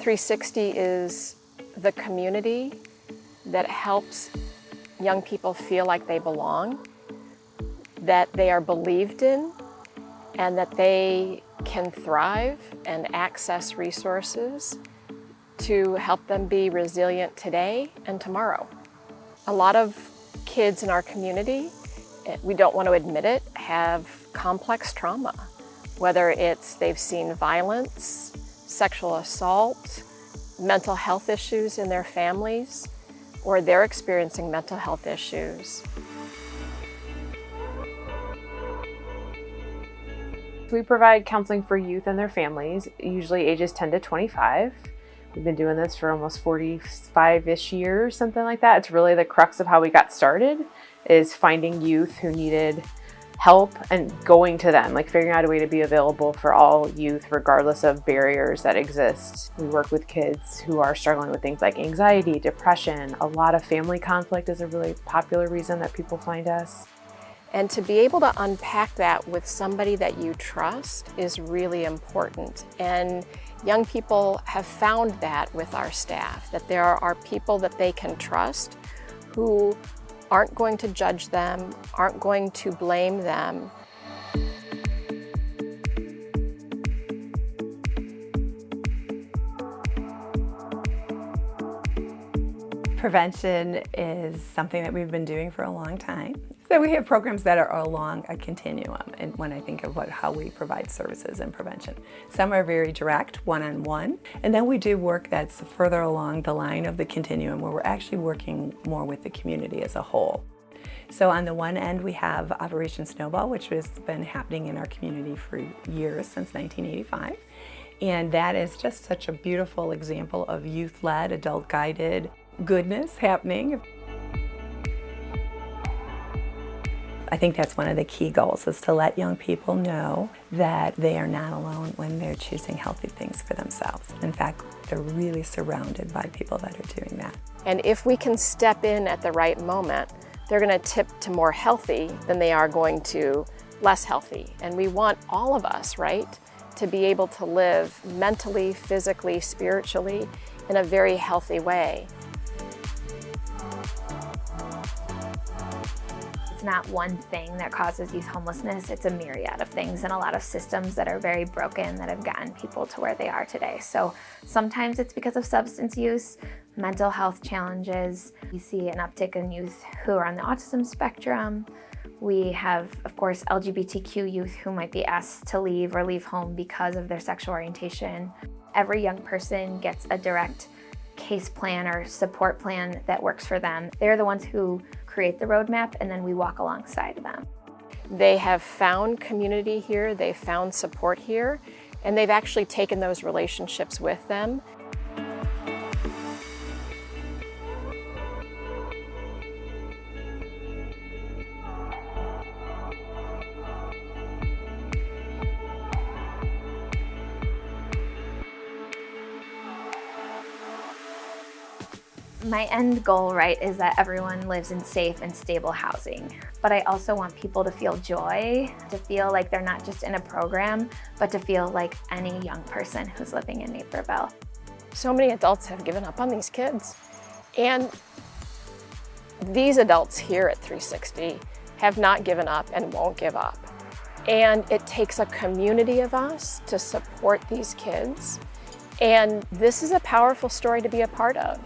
360 is the community that helps young people feel like they belong, that they are believed in, and that they can thrive and access resources to help them be resilient today and tomorrow. A lot of kids in our community, we don't want to admit it, have complex trauma, whether it's they've seen violence, sexual assault, mental health issues in their families, or they're experiencing mental health issues. We provide counseling for youth and their families, usually ages 10 to 25. We've been doing this for almost 45-ish years, something like that. It's really the crux of how we got started, is finding youth who needed help and going to them, like figuring out a way to be available for all youth, regardless of barriers that exist. We work with kids who are struggling with things like anxiety, depression. A lot of family conflict is a really popular reason that people find us. And to be able to unpack that with somebody that you trust is really important. And young people have found that with our staff, that there are people that they can trust who aren't going to judge them, aren't going to blame them. Prevention is something that we've been doing for a long time. So we have programs that are along a continuum, and when I think of how we provide services in prevention. Some are very direct, one-on-one, and then we do work that's further along the line of the continuum where we're actually working more with the community as a whole. So on the one end, we have Operation Snowball, which has been happening in our community for years, since 1985. And that is just such a beautiful example of youth-led, adult-guided goodness happening. I think that's one of the key goals, is to let young people know that they are not alone when they're choosing healthy things for themselves. In fact, they're really surrounded by people that are doing that. And if we can step in at the right moment, they're going to tip to more healthy than they are going to less healthy. And we want all of us, right, to be able to live mentally, physically, spiritually in a very healthy way. It's not one thing that causes youth homelessness, it's a myriad of things and a lot of systems that are very broken that have gotten people to where they are today. So sometimes it's because of substance use, mental health challenges. We see an uptick in youth who are on the autism spectrum. We have, of course, LGBTQ youth who might be asked to leave or leave home because of their sexual orientation. Every young person gets a direct case plan or support plan that works for them. They're the ones who create the roadmap, and then we walk alongside them. They have found community here, they've found support here, and they've actually taken those relationships with them. My end goal, right, is that everyone lives in safe and stable housing. But I also want people to feel joy, to feel like they're not just in a program, but to feel like any young person who's living in Naperville. So many adults have given up on these kids. And these adults here at 360 have not given up and won't give up. And it takes a community of us to support these kids. And this is a powerful story to be a part of.